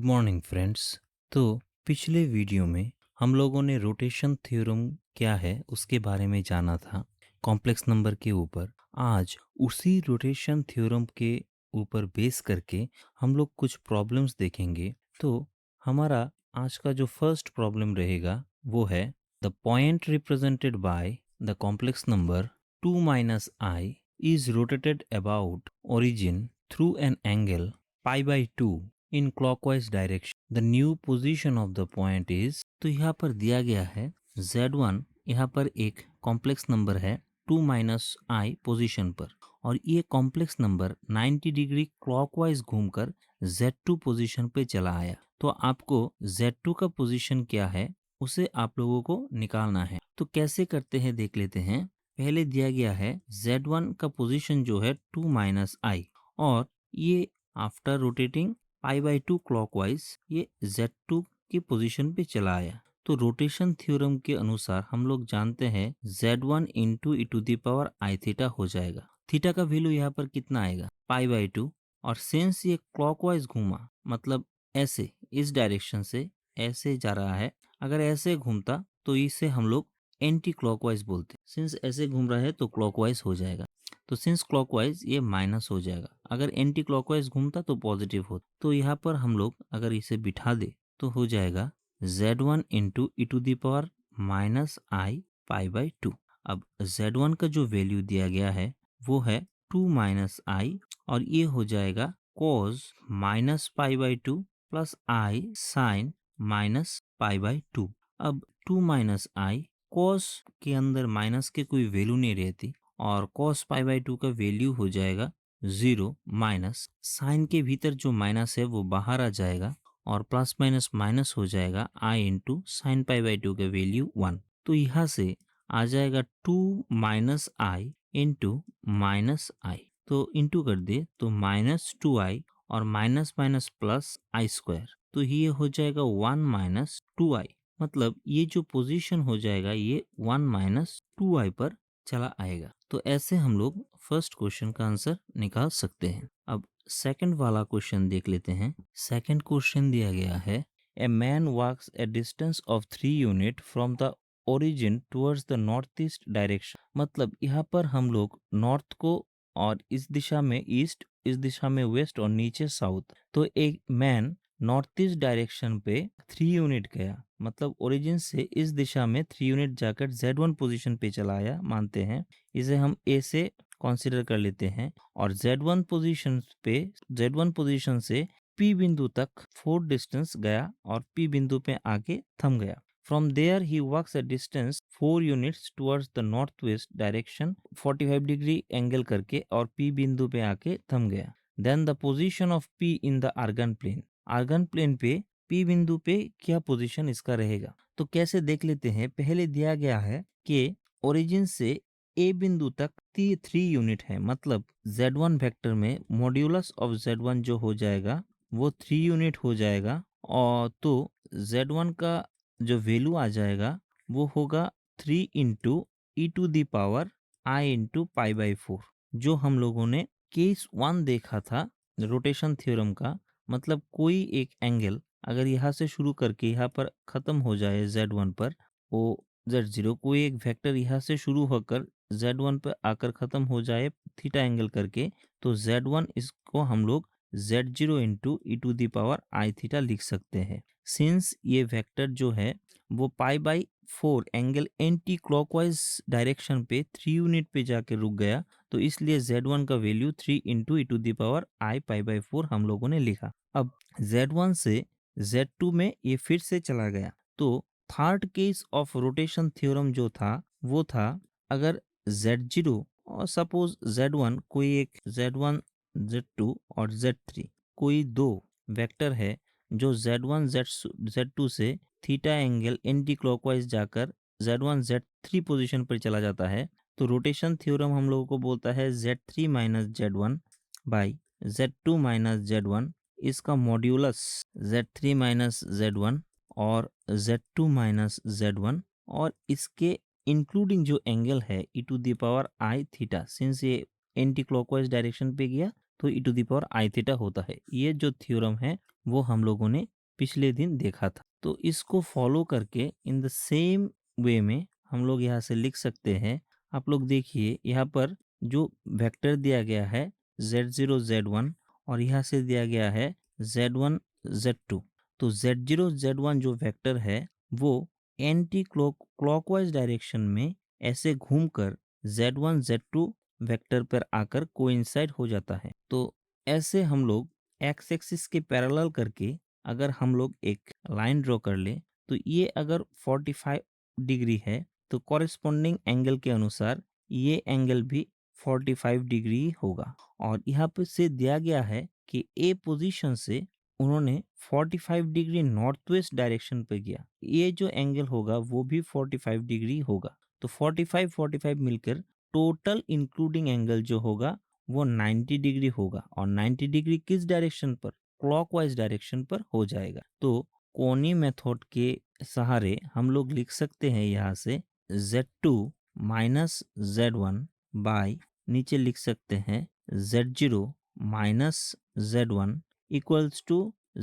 Good morning friends. तो पिछले video में हम लोगों ने रोटेशन थ्योरम क्या है उसके बारे में जाना था, कॉम्प्लेक्स नंबर के ऊपर। आज उसी रोटेशन थ्योरम के ऊपर बेस करके हम लोग कुछ प्रॉब्लम्स देखेंगे। तो हमारा आज का जो फर्स्ट प्रॉब्लम रहेगा वो है the point represented by the complex number 2 minus I is rotated about origin through an angle pi by 2 in clockwise direction. The new position of the point is, तो यहाँ पर दिया गया है z1, यहाँ पर एक कॉम्प्लेक्स नंबर है 2 माइनस आई पोजीशन पर, और ये कॉम्प्लेक्स नंबर 90 डिग्री क्लॉकवाइज घूमकर z2 पोजीशन पे चला आया। तो आपको z2 का पोजीशन क्या है उसे आप लोगों को निकालना है। तो कैसे करते हैं देख लेते हैं। पहले दिया गया है z1 का पोजीशन जो है 2 माइनस आई, और ये after rotating pi by 2 clockwise ये z2 की पोजीशन पे चला आया। तो रोटेशन थ्योरम के अनुसार हम लोग जानते हैं z1 into e to the power i theta हो जाएगा। थीटा का वैल्यू यहाँ पर कितना आएगा, पाई बाई 2, और सिंस ये क्लॉकवाइज घूमा मतलब ऐसे इस डायरेक्शन से ऐसे जा रहा है, अगर ऐसे घूमता तो इसे हम लोग एंटी क्लॉकवाइज बोलते हैं। सिंस ऐसे घूम रहा है तो क्लॉकवाइज हो जाएगा। तो सिंस क्लॉकवाइज ये माइनस हो जाएगा, अगर एंटी क्लॉकवाइज घूमता तो पॉजिटिव होता। तो यहाँ पर हम लोग अगर इसे बिठा दे तो हो जाएगा z1 into e to the power minus i pi by 2। अब z1 का जो वैल्यू दिया गया है वो है 2 माइनस आई, और ये हो जाएगा cos minus pi by 2 plus i sine minus pi by 2। अब 2 माइनस आई, cos के अंदर माइनस के कोई वैल्यू नहीं रहती, और cos पाई बाई 2 का वैल्यू हो जाएगा 0, माइनस साइन के भीतर जो माइनस है वो बाहर आ जाएगा, और प्लस माइनस माइनस हो जाएगा i into sine pi by 2 का वैल्यू 1। तो यहाँ से आ जाएगा 2 माइनस आई इंटू माइनस आई, तो इंटू कर दे तो माइनस 2i, और माइनस माइनस प्लस आई स्क्वायर, तो ये हो जाएगा 1 माइनस 2i। मतलब ये जो पोजीशन हो जाएगा ये 1 माइनस 2i पर चला आएगा। तो ऐसे हम लोग फर्स्ट क्वेश्चन का आंसर निकाल सकते हैं। अब सेकंड वाला क्वेश्चन देख लेते हैं। सेकंड क्वेश्चन दिया गया है a man walks a distance of 3 unit from the origin towards the north east direction. मतलब यहाँ पर हम लोग नॉर्थ को, और इस दिशा में ईस्ट, इस दिशा में वेस्ट, और नीचे साउथ। तो एक मैन नॉर्थ ईस्ट डायरेक्शन पे 3 यूनिट गया, मतलब ओरिजिन से इस दिशा में 3 यूनिट जाकर z1 पोजीशन पे चला आया मानते हैं। इसे हम a से कंसीडर कर लेते हैं, और z1 पोजीशन से p बिंदु तक 4 डिस्टेंस गया, और p बिंदु पे आके थम गया। From there he walks a distance 4 units towards the north west direction 45 degree angle करके, और p बिंदु पे आके थम गया। Then the position of p in the Argand plane. Argand plane पे p बिंदु पे क्या पोजीशन इसका रहेगा, तो कैसे देख लेते हैं। पहले दिया गया है कि ओरिजिन से a बिंदु तक 3 यूनिट है, मतलब z1 वेक्टर में मॉड्यूलस ऑफ z1 जो हो जाएगा वो 3 यूनिट हो जाएगा, और तो z1 का जो वैल्यू आ जाएगा वो होगा 3 into e to the power i into pi by 4, जो हम लोगों ने केस 1 देखा था रोटेशन थ्योरम का। मतलब कोई एक एंगल अगर यहाँ से शुरू करके यहाँ पर खत्म हो जाए z1 पर, वो z0, कोई एक वेक्टर यहाँ से शुरू होकर z1 पर आकर खत्म हो जाए थीटा एंगल करके, तो z1 इसको हम लोग z0 into e to the power i theta लिख सकते हैं। सिंस ये वेक्टर जो है वो pi by 4 angle anticlockwise direction पे 3 यूनिट पे जाके रुक गया, तो इसलिए z1 का value 3 into e to the power i pi by 4 हम लोगों ने लिखा। अब z1 से z2 में ये फिर से चला गया। तो third case of rotation theorem जो था वो था, अगर z0 और सपोज z1, कोई एक z1 z2 और z3, कोई दो वेक्टर है जो z1 z2 से थीटा एंगल एंटी क्लॉकवाइज जाकर z1 z3 पोजीशन पर चला जाता है, तो रोटेशन थ्योरम हम लोगों को बोलता है z3 minus z1 by z2 minus z1, इसका मॉड्यूलस z3 माइनस z1 और z2 माइनस z1, और इसके इंक्लूडिंग जो एंगल है e to the power i theta, since ये एंटी क्लॉकवाइज डायरेक्शन पे गया तो e to the power i theta होता है। ये जो थ्योरम है वो हम लोगों ने पिछले दिन देखा था। तो इसको फॉलो करके इन द सेम वे में हम लोग यहाँ से लिख सकते हैं। आप लोग देखिए यहाँ पर जो वेक्टर दिया गया है z0 z1 और यहाँ से दिया गया है z1 z2। तो z0 z1 जो वेक्टर है वो एंटी क्लॉकवाइज डायरेक्शन में ऐसे घूमकर z1 z2 वेक्टर पर आकर कोइंसाइड हो जाता है। तो ऐसे हम लोग एक्स एक्सिस के पैरेलल करके अगर हम लोग एक लाइन ड्रॉ कर ले तो ये अगर 45 डिग्री है तो कॉरेस्पॉन्डिंग एंगल के अनुसार ये एंगल भी 45 डिग्री होगा। और यहाँ पे से दिया गया है कि ए पोजीशन से उन्होंने 45 डिग्री नॉर्थ वेस्ट डायरेक्शन पे गया, ये जो एंगल होगा वो भी 45 डिग्री होगा। तो 45 मिलकर टोटल इंक्लूडिंग एंगल जो होगा वो 90 डिग्री होगा। और 90 डिग्री किस डायरेक्शन पर? क्लॉकवाइज डायरेक्शन पर हो जाएगा। तो कोनी मेथड के सहारे हम लोग लिख सकते हैं यहाँ से z2 माइनस z1 बाई नीचे लिख सकते हैं z0 minus z1 equals to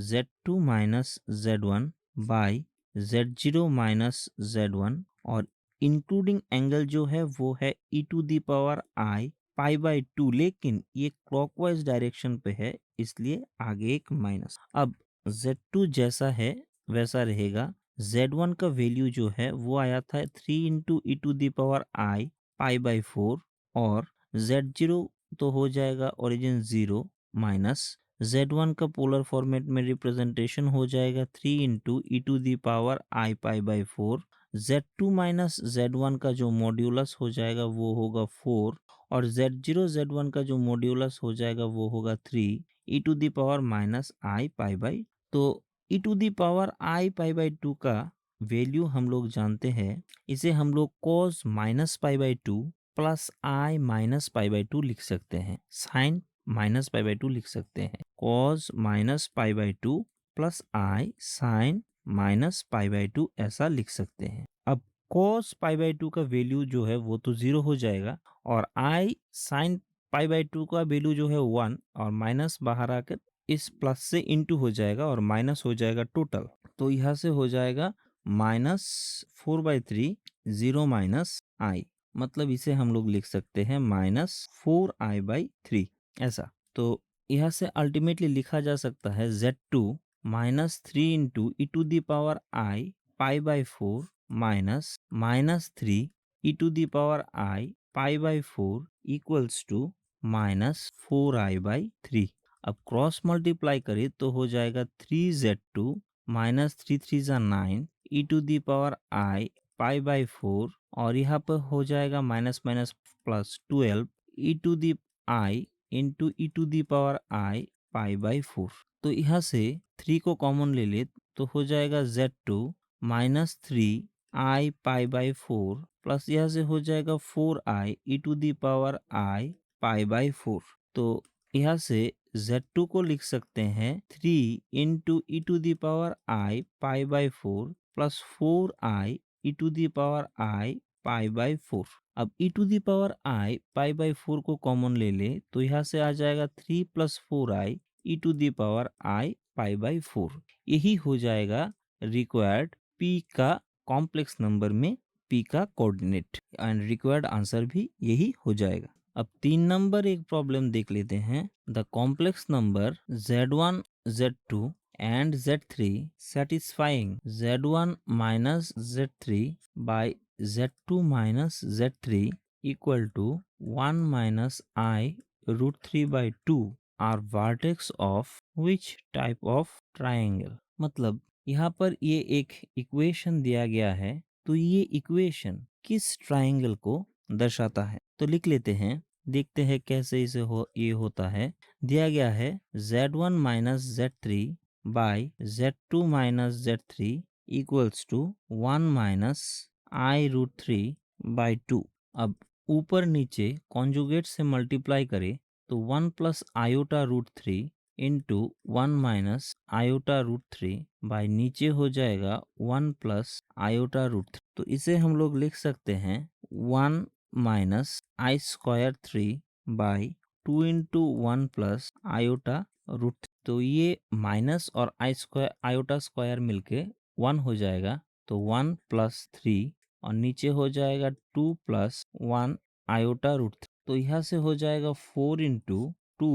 z2 minus z1 by z0 minus z1 और इंक्लूडिंग एंगल जो है वो है e to the power i pi by 2, लेकिन ये क्लॉकवाइज डायरेक्शन पे है इसलिए आगे एक माइनस। अब z2 जैसा है वैसा रहेगा। z1 का वैल्यू जो है वो आया था 3 into e to the power i pi by 4 और z0 तो हो जाएगा ओरिजिन 0 माइनस z1 का पोलर फॉर्मेट में रिप्रेजेंटेशन हो जाएगा 3 into e to the power i pi by 4। z2 minus z1 का जो मॉड्यूलस हो जाएगा वो होगा 4 और z0 z1 का जो मॉड्यूलस हो जाएगा वो होगा 3 e to the power minus i pi by. तो e to the power i pi by 2 का वैल्यू हम लोग जानते हैं, इसे हम लोग cos minus pi by 2 plus I minus pi by 2 लिख सकते हैं, साइन माइनस पाई बाई 2 लिख सकते हैं, cos minus pi by 2 plus i sine minus pi by 2 ऐसा लिख सकते हैं। अब cos पाई बाई 2 का वैल्यू जो है वो तो 0 हो जाएगा और आई साइन पाई बाई 2 का वैल्यू जो है 1 और माइनस बाहर आकर इस प्लस से इंटू हो जाएगा और माइनस हो जाएगा टोटल। तो यहाँ से हो जाएगा माइनस 4/3 0 माइनस आई, मतलब इसे हम लोग लिख सकते हैं माइनस 4i/3 ऐसा। तो यहाँ से अल्टीमेटली लिखा जा सकता है z2 minus 3 into e to the power i pi by 4 minus minus 3 e to the power i pi by 4 equals to minus 4i/3। अब क्रॉस मल्टीप्लाई करें तो हो जाएगा 3z2 माइनस 3 3 जा 9 e to the power i pi by 4 और यहाँ पर हो जाएगा minus minus plus 12 e to the i into e to the power i pi by 4। तो यहाँ से 3 को कॉमन ले ले तो हो जाएगा z2 minus 3 i pi by 4 plus यहाँ से हो जाएगा 4i e to the power i pi by 4। तो यहाँ से z2 को लिख सकते हैं 3 into e to the power i pi by 4 plus 4i e to the power i pi by 4। अब e to the power i pi by 4 को common ले ले तो यहाँ से आ जाएगा 3 plus 4i e to the power i pi by 4। यही हो जाएगा रिक्वायर्ड p का कॉम्प्लेक्स नंबर में p का कोऑर्डिनेट एंड रिक्वायर्ड आंसर भी यही हो जाएगा। अब 3 नंबर एक प्रॉब्लम देख लेते हैं। The complex number z1 z2 and z3 satisfying z1 minus z3 by z2 minus z3 equal to 1 minus I root 3 by 2 are vertex of which type of triangle। मतलब यहाँ पर ये एक इक्वेशन दिया गया है, तो ये इक्वेशन किस ट्रायंगल को दर्शाता है? तो लिख लेते हैं, देखते हैं कैसे इसे ये होता है। दिया गया है z1 minus z3 by z2 minus z3 equals to 1 minus i root 3 by 2। अब ऊपर नीचे कॉन्जुगेट से मल्टीप्लाई करें तो 1 plus iota root 3 into 1 minus iota root 3 by नीचे हो जाएगा 1 प्लस आयोटा रूट 3। तो इसे हम लोग लिख सकते हैं 1 minus i square 3 by 2 into 1 plus iota root. तो ये माइनस और आई स्क्वायर आयोटा स्क्वायर मिलके 1 हो जाएगा, तो 1 प्लस 3 और नीचे हो जाएगा 2 प्लस 1 आयोटा रूट। तो यहाँ से हो जाएगा 4 इंटू 2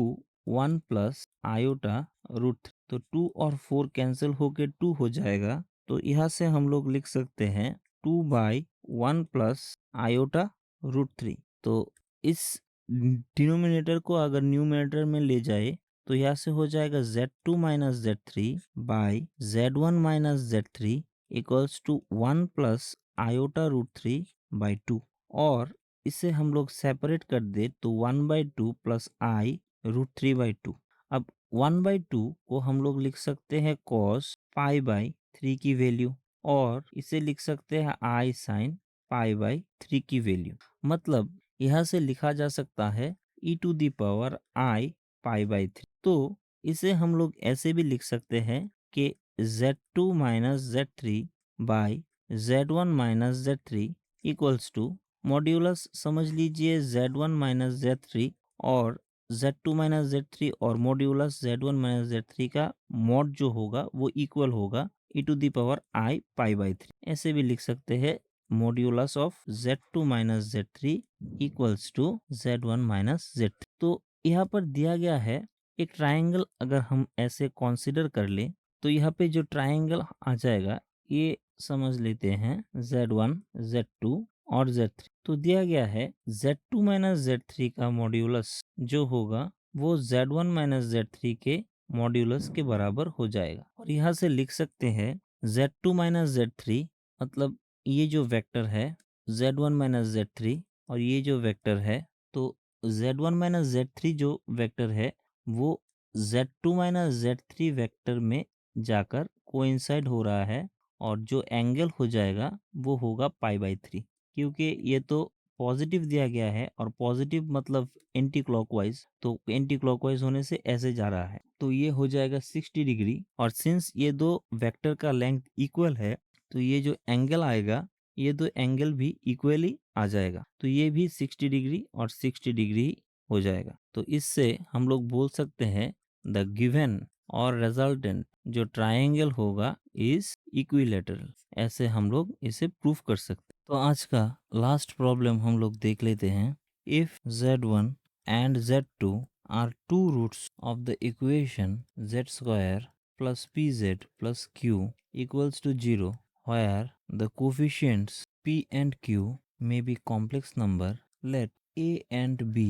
1 प्लस आयोटा रूट। तो 2 और 4 कैंसिल होके 2 हो जाएगा, तो यहाँ से हम लोग लिख सकते हैं 2 बाई 1 प्लस आयोटा रूट 3। तो इस डिनोमिनेटर को अगर न्यूमिनेटर में ले जाए तो यहाँ से हो जाएगा z2 minus z3 by z1 minus z3 equals to 1 plus iota root 3 by 2। और इसे हम लोग सेपरेट कर दे तो 1 by 2 plus i root 3 by 2। अब 1 बाई 2 को हम लोग लिख सकते हैं कॉस पाई बाई 3 की वैल्यू, और इसे लिख सकते हैं आई साइन पाई बाई 3 की वैल्यू। मतलब यहाँ से लिखा जा सकता है e to the power i pi by 3। तो इसे हम लोग ऐसे भी लिख सकते हैं कि z2 minus z3 by z1 minus z3 equals to modulus समझ लीजिए z1 माइनस z3 और z2 माइनस z3 और मॉड्यूलस z1 माइनस z3 का मॉड जो होगा वो इक्वल होगा e to the power i pi by 3। ऐसे भी लिख सकते हैं modulus of z2 minus z3 equals to z1 minus z3। तो यहाँ पर दिया गया है एक ट्रायंगल, अगर हम ऐसे कंसीडर कर ले तो यहाँ पे जो ट्रायंगल आ जाएगा ये समझ लेते हैं z1 z2 और z3। तो दिया गया है z2 माइनस z3 का मॉड्यूलस जो होगा वो z1 माइनस z3 के मॉड्यूलस के बराबर हो जाएगा। और यहाँ से लिख सकते हैं z2 माइनस z3 मतलब ये जो वेक्टर है z1 माइनस z3 और ये जो वेक्टर है, तो z1 माइनस z3 जो वेक्टर है वो z2 माइनस z3 वेक्टर में जाकर कोइंसाइड हो रहा है, और जो एंगल हो जाएगा वो होगा पाई बाई 3। क्योंकि ये तो पॉजिटिव दिया गया है और पॉजिटिव मतलब एंटी क्लॉकवाइज, तो एंटी क्लॉकवाइज होने से ऐसे जा रहा है, तो ये हो जाएगा 60 डिग्री। और सिंस ये दो वेक्टर का लेंथ इक्वल है तो ये जो एंगल आएगा ये दो एंगल भी इक्वली आ जाएगा, तो ये भी 60 डिग्री और 60 डिग्री हो जाएगा। तो इससे हम लोग बोल सकते हैं द गिवन और रिजल्टेंट जो ट्रायंगल होगा इज इक्विलेटरल। ऐसे हम लोग इसे प्रूफ कर सकते हैं। तो आज का लास्ट प्रॉब्लम हम लोग देख लेते हैं। If z1 and z2 are two roots of the equation z square plus pz plus q equals to 0, where the coefficients p and q may be complex number, let a and b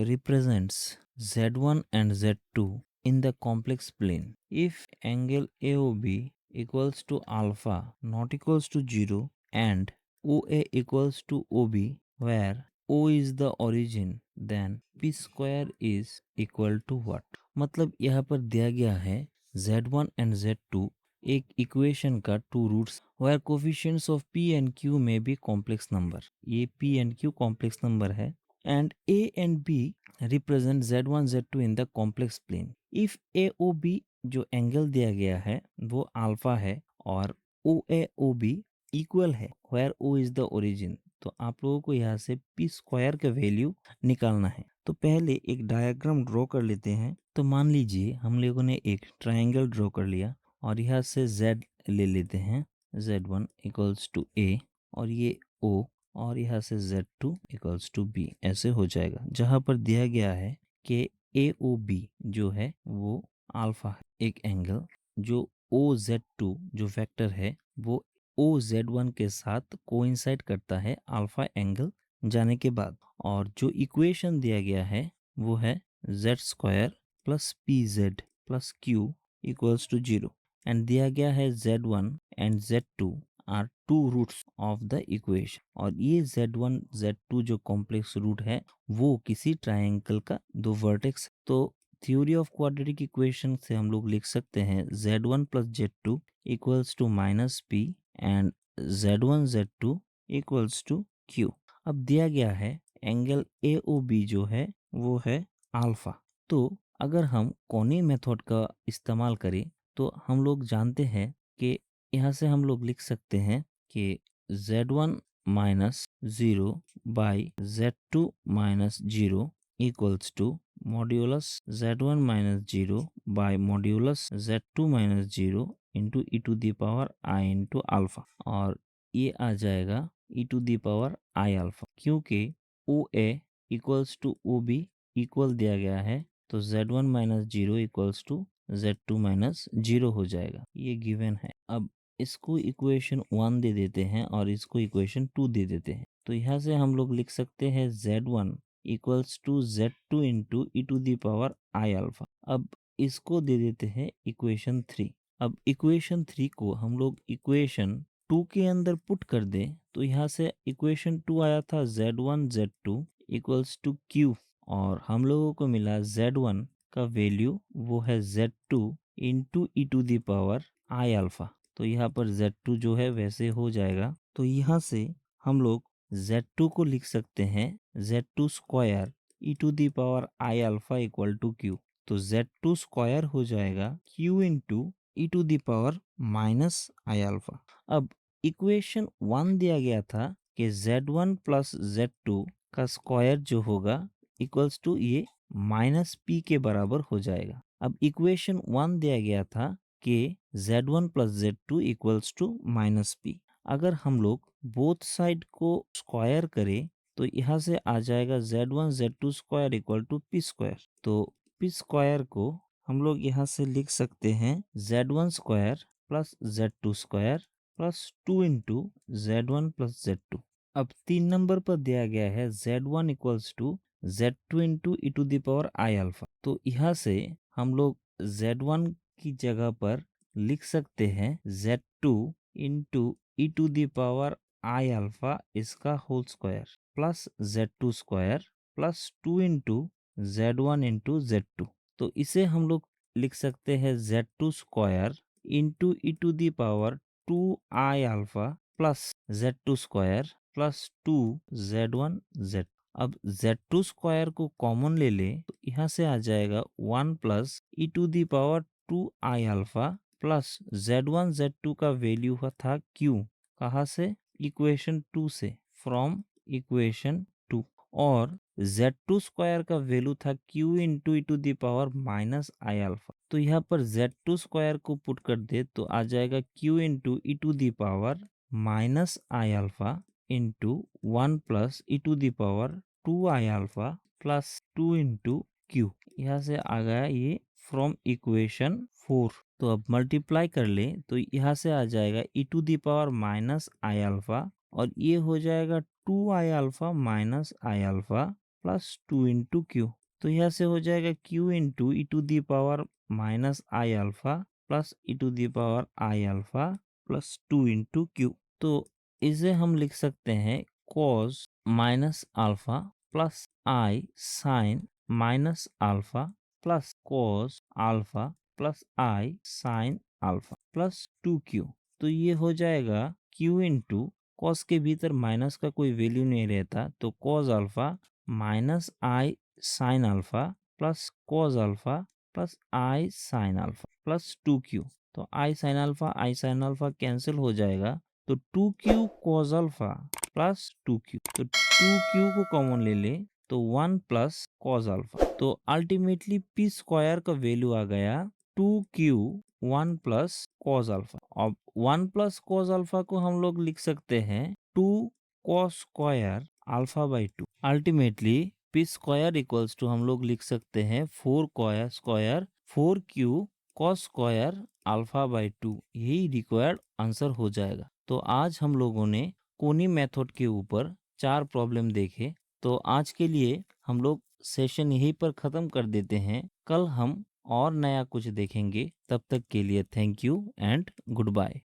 represents z1 and z2 in the complex plane. If angle AOB equals to alpha not equals to 0 and OA equals to OB, where O is the origin, then p square is equal to what? मतलब यहाँ पर दिया गया है z1 and z2 एक equation का two roots where coefficients of p and q may be complex number। ये p and q complex number है, and a and b represent z1 z2 in the complex plane। if AOB जो angle दिया गया है वो alpha है और OAOB equal है where O is the origin, तो आप लोगों को यहाँ से p स्क्वायर का वैल्यू निकालना है। तो पहले एक डायग्राम ड्रॉ कर लेते हैं। तो मान लीजिए हम लोगों ने एक ट्रायंगल ड्रॉ कर लिया और यहाँ से z ले लेते हैं, z1 इक्वल्स टू a और ये o, और यहाँ से z2 इक्वल्स टू b। ऐसे हो जाएगा जहाँ पर दिया गया है कि AOB जो है वो अल्फा है, एक एंगल जो OZ2 जो वेक्टर है वो OZ1 के साथ कोइंसाइड करता है अल्फा एंगल जाने के बाद। और जो इक्वेशन दिया गया है वो है z square plus pz plus q equals to 0, and दिया गया है z1 and z2 are two roots of the equation. और ये z1 z2 जो कॉम्प्लेक्स रूट है वो किसी ट्रायंगल का दो वर्टेक्स। तो थ्योरी ऑफ क्वाड्रेटिक इक्वेशन से हम लोग लिख सकते हैं z1 plus z2 equals to minus p and z1 z2 equals to q। अब दिया गया है एंगल AOB जो है वो है अल्फा। तो अगर हम कोनी मेथड का इस्तेमाल करें तो हम लोग जानते हैं कि यहाँ से हम लोग लिख सकते हैं कि z1 minus 0 by z2 minus 0 equals to modulus z1 minus 0 by modulus z2 minus 0 into e to the power i into alpha, और ये आ जाएगा e to the power i alpha. क्योंकि O A equals to O B equal दिया गया है, तो z1 minus 0 equals to z2 minus 0 हो जाएगा, ये गिवन है। अब इसको इक्वेशन 1 दे देते हैं और इसको इक्वेशन 2 दे देते हैं, तो यहाँ से हम लोग लिख सकते हैं z1 equals to z2 into e to the power i alpha. अब इसको दे देते हैं इक्वेशन 3। अब इक्वेशन 3 को हम लोग इक्वेशन 2 के अंदर पुट कर दें, तो यहाँ से इक्वेशन 2 आया था z1 z2 equals to q, और हम लोगों को मिला z1 का वैल्यू वो है z2 into e to the power i alpha. तो यहाँ पर z2 जो है वैसे हो जाएगा, तो यहाँ से हम लोग z2 को लिख सकते हैं z2 square e to the power i alpha equal to q। तो z2 स्क्वायर हो जाएगा q into e to the power minus i alpha. अब इक्वेशन 1 दिया गया था कि z1 प्लस z2 का स्क्वायर जो होगा इक्वल्स टू ये माइनस p के बराबर हो जाएगा। अब इक्वेशन 1 दिया गया था कि z1 plus z2 equals to minus p। अगर हम लोग बोथ साइड को स्क्वायर करें, तो यहाँ से आ जाएगा z1 z2 square equal to p square. तो p स्क्वायर को हम लोग यहाँ से लिख सकते हैं z1 square plus z2 square plus 2 into z1 plus z2। अब 3 नंबर पर दिया गया है z1 equals to z2 into e to the power i alpha. तो यहाँ से हम लोग z1 की जगह पर लिख सकते हैं z2 into e to the power i alpha इसका whole square plus z2 square plus 2 into z1 into z2। तो इसे हम लोग लिख सकते हैं z2 square into e to the power 2 i alpha plus z2 square plus 2 z1 z। अब z2 square को कॉमन ले ले, तो यहाँ से आ जाएगा 1 plus e to the power 2 i alpha plus z1 z2 का वैल्यू था q। कहाँ से? इक्वेशन 2 से, फ्रॉम इक्वेशन 2। और z2 स्क्वायर का वैल्यू था q into e to the power minus i alpha. तो यहाँ पर z2 स्क्वायर को पुट कर दे, तो आ जाएगा q into e to the power minus i alpha into 1 plus e to the power 2 i alpha plus 2 into q. यहाँ से आ गया ये फ्रॉम इक्वेशन 4। तो अब मल्टीप्लाई कर ले, तो यहाँ से आ जाएगा e to the power minus i alpha, और ये हो जाएगा 2 i alpha minus i alpha plus 2 into q. तो यहाँ से हो जाएगा q into e to the power minus i alpha plus e to the power i alpha plus 2 into q. तो इसे हम लिख सकते हैं cos minus alpha plus i sine minus alpha plus cos alpha plus i sine alpha plus 2q। तो ये हो जाएगा q इंटू कॉस के भीतर माइनस का कोई वैल्यू नहीं रहता, तो cos alpha minus i sine alpha plus cos alpha plus i sine alpha plus 2q। तो आई साइन अल्फा कैंसिल हो जाएगा, तो 2q cos alpha plus 2q। तो 2q को कॉमन ले ले, तो 1 प्लस cos अल्फा। तो अल्टीमेटली p स्क्वायर का वैल्यू आ गया 2q 1 प्लस cos अल्फा। अब 1 प्लस cos अल्फा को हम लोग लिख सकते हैं 2 cos square alpha by 2। Ultimately p square equals to हम लोग लिख सकते हैं 4 square 4q cos square alpha by 2। यही रिक्वायर्ड आंसर हो जाएगा। तो आज हम लोगों ने कोनी मेथड के ऊपर 4 प्रॉब्लम देखे। तो आज के लिए हम लोग सेशन यहीं पर ख़त्म कर देते हैं। कल हम और नया कुछ देखेंगे। तब तक के लिए thank you and good bye.